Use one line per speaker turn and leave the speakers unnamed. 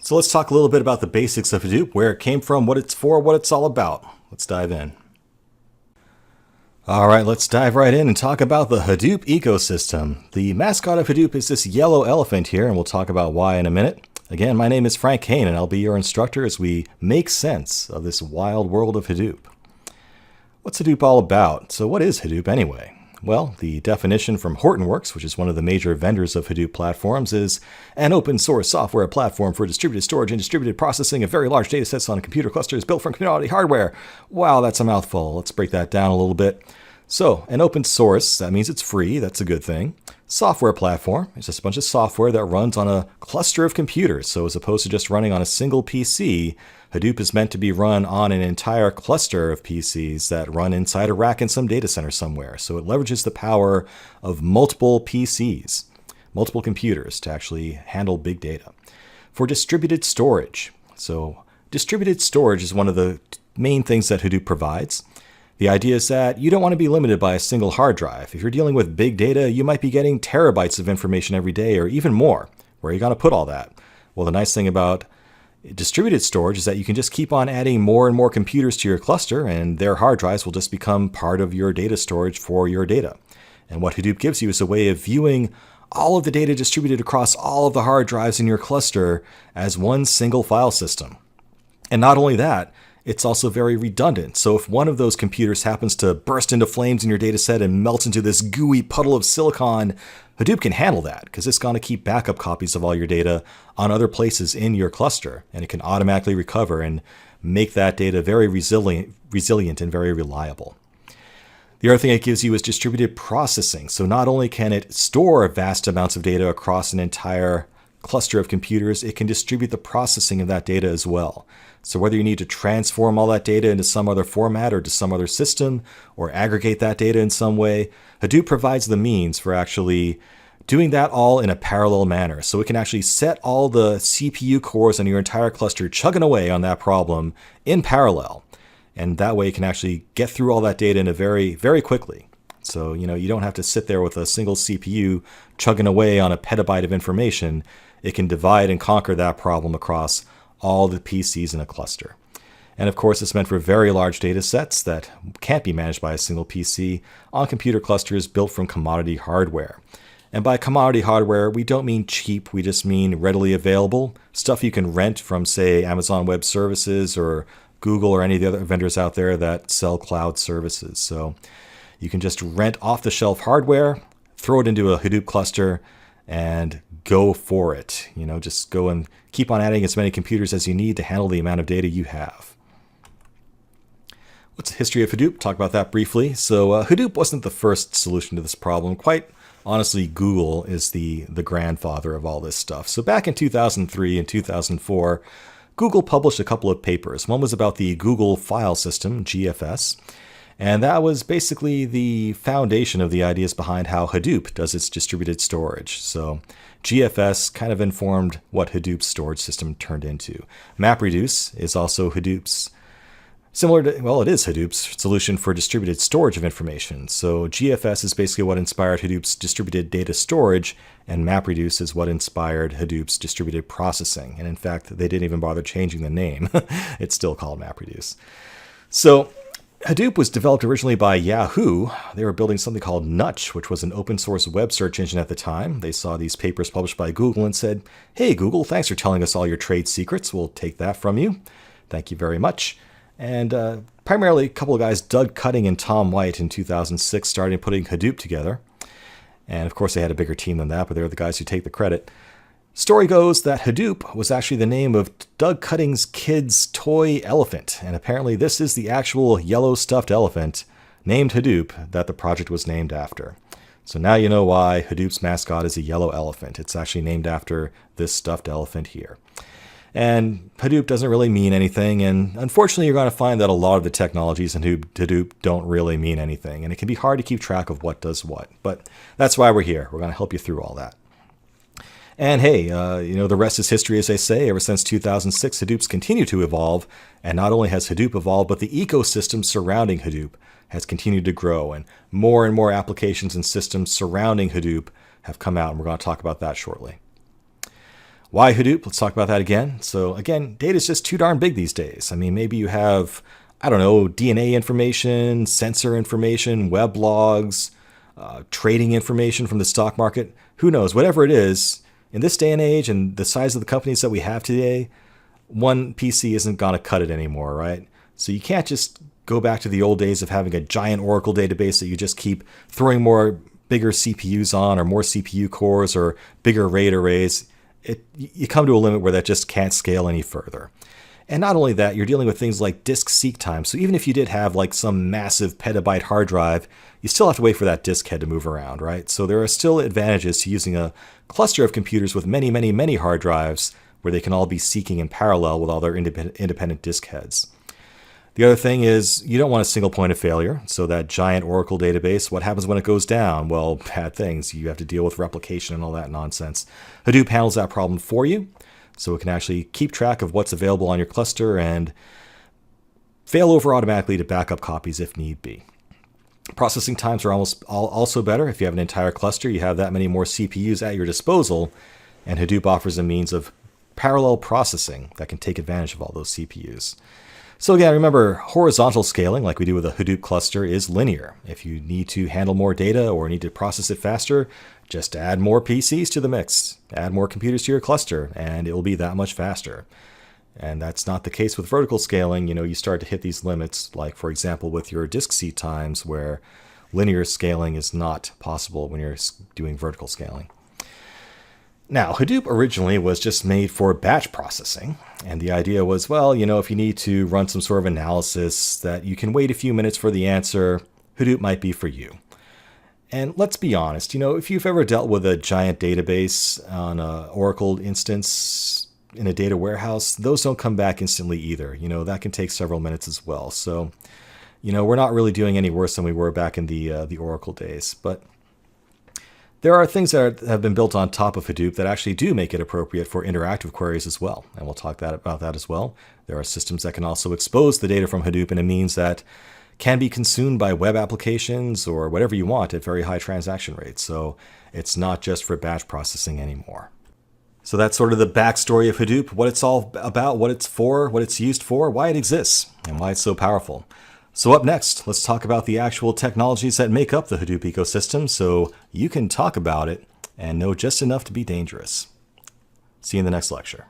So let's talk a little bit about the basics of Hadoop, where it came from, what it's for, what it's all about. Let's dive in. All right, let's dive right in and talk about the Hadoop ecosystem. The mascot of Hadoop is this yellow elephant here, and we'll talk about why in a minute. Again, my name is Frank Hain, and I'll be your instructor as we make sense of this wild world of Hadoop. What's Hadoop all about? So what is Hadoop anyway? Well, the definition from Hortonworks, which is one of the major vendors of Hadoop platforms, is an open source software platform for distributed storage and distributed processing of very large data sets on computer clusters built from commodity hardware. Wow, that's a mouthful. Let's break that down a little bit. So, an open source, that means it's free, that's a good thing. Software platform is just a bunch of software that runs on a cluster of computers. So as opposed to just running on a single PC, Hadoop is meant to be run on an entire cluster of PCs that run inside a rack in some data center somewhere. So it leverages the power of multiple PCs, multiple computers to actually handle big data. For distributed storage. So distributed storage is one of the main things that Hadoop provides. The idea is that you don't want to be limited by a single hard drive. If you're dealing with big data, you might be getting terabytes of information every day or even more. Where are you going to put all that? Well, the nice thing about distributed storage is that you can just keep on adding more and more computers to your cluster, and their hard drives will just become part of your data storage for your data. And what Hadoop gives you is a way of viewing all of the data distributed across all of the hard drives in your cluster as one single file system. And not only that, it's also very redundant. So if one of those computers happens to burst into flames in your data set and melt into this gooey puddle of silicon, Hadoop can handle that because it's going to keep backup copies of all your data on other places in your cluster, and it can automatically recover and make that data very resilient and very reliable. The other thing it gives you is distributed processing. So not only can it store vast amounts of data across an entire cluster of computers, it can distribute the processing of that data as well. So whether you need to transform all that data into some other format or to some other system or aggregate that data in some way, Hadoop provides the means for actually doing that all in a parallel manner. So it can actually set all the CPU cores on your entire cluster chugging away on that problem in parallel. And that way it can actually get through all that data in a very quickly. So, you don't have to sit there with a single CPU chugging away on a petabyte of information. It can divide and conquer that problem across all the PCs in a cluster. And of course, it's meant for very large data sets that can't be managed by a single PC on computer clusters built from commodity hardware. And by commodity hardware, we don't mean cheap, we just mean readily available. Stuff you can rent from, say, Amazon Web Services or Google or any of the other vendors out there that sell cloud services. So you can just rent off-the-shelf hardware, throw it into a Hadoop cluster, and go for it. Just go and keep on adding as many computers as you need to handle the amount of data you have. What's the history of Hadoop? Talk about that briefly. So Hadoop wasn't the first solution to this problem. Quite honestly, Google is the grandfather of all this stuff. So back in 2003 and 2004, Google published a couple of papers. One was about the Google File System, GFS, and that was basically the foundation of the ideas behind how Hadoop does its distributed storage. So GFS kind of informed what Hadoop's storage system turned into. MapReduce is also Hadoop's, it is Hadoop's solution for distributed storage of information. So GFS is basically what inspired Hadoop's distributed data storage, and MapReduce is what inspired Hadoop's distributed processing. And in fact, they didn't even bother changing the name. It's still called MapReduce. So Hadoop was developed originally by Yahoo. They were building something called Nutch, which was an open source web search engine at the time. They saw these papers published by Google and said, "Hey Google, thanks for telling us all your trade secrets. We'll take that from you. Thank you very much." And primarily a couple of guys, Doug Cutting and Tom White in 2006, started putting Hadoop together. And of course they had a bigger team than that, but they're the guys who take the credit. Story goes that Hadoop was actually the name of Doug Cutting's kid's toy elephant, and apparently this is the actual yellow stuffed elephant named Hadoop that the project was named after. So now you know why Hadoop's mascot is a yellow elephant. It's actually named after this stuffed elephant here. And Hadoop doesn't really mean anything, and unfortunately you're going to find that a lot of the technologies in Hadoop don't really mean anything, and it can be hard to keep track of what does what. But that's why we're here. We're going to help you through all that. And hey, the rest is history, as they say. Ever since 2006, Hadoop's continued to evolve. And not only has Hadoop evolved, but the ecosystem surrounding Hadoop has continued to grow. And more applications and systems surrounding Hadoop have come out. And we're going to talk about that shortly. Why Hadoop? Let's talk about that again. So again, data is just too darn big these days. I mean, maybe you have, I don't know, DNA information, sensor information, web logs, trading information from the stock market. Who knows? Whatever it is, in this day and age and the size of the companies that we have today, one PC isn't going to cut it anymore, right? So you can't just go back to the old days of having a giant Oracle database that you just keep throwing more bigger CPUs on, or more CPU cores, or bigger RAID arrays. You come to a limit where that just can't scale any further. And not only that, you're dealing with things like disk seek time. So even if you did have like some massive petabyte hard drive, you still have to wait for that disk head to move around, right? So there are still advantages to using a cluster of computers with many, many, many hard drives where they can all be seeking in parallel with all their independent disk heads. The other thing is you don't want a single point of failure. So that giant Oracle database, what happens when it goes down? Well, bad things. You have to deal with replication and all that nonsense. Hadoop handles that problem for you. So it can actually keep track of what's available on your cluster and fail over automatically to backup copies if need be. Processing times are also better. If you have an entire cluster, you have that many more CPUs at your disposal, and Hadoop offers a means of parallel processing that can take advantage of all those CPUs. So again, remember, horizontal scaling, like we do with a Hadoop cluster, is linear. If you need to handle more data or need to process it faster, just add more PCs to the mix, add more computers to your cluster, and it will be that much faster. And that's not the case with vertical scaling. You start to hit these limits, like for example with your disk seat times, where linear scaling is not possible when you're doing vertical scaling. Now, Hadoop originally was just made for batch processing. And the idea was, well, if you need to run some sort of analysis that you can wait a few minutes for the answer, Hadoop might be for you. And let's be honest, if you've ever dealt with a giant database on an Oracle instance in a data warehouse, those don't come back instantly either. That can take several minutes as well. So, we're not really doing any worse than we were back in the Oracle days. But there are things that have been built on top of Hadoop that actually do make it appropriate for interactive queries as well. And we'll talk about that as well. There are systems that can also expose the data from Hadoop in a means that can be consumed by web applications or whatever you want at very high transaction rates. So it's not just for batch processing anymore. So that's sort of the backstory of Hadoop, what it's all about, what it's for, what it's used for, why it exists, and why it's so powerful. So up next, let's talk about the actual technologies that make up the Hadoop ecosystem so you can talk about it and know just enough to be dangerous. See you in the next lecture.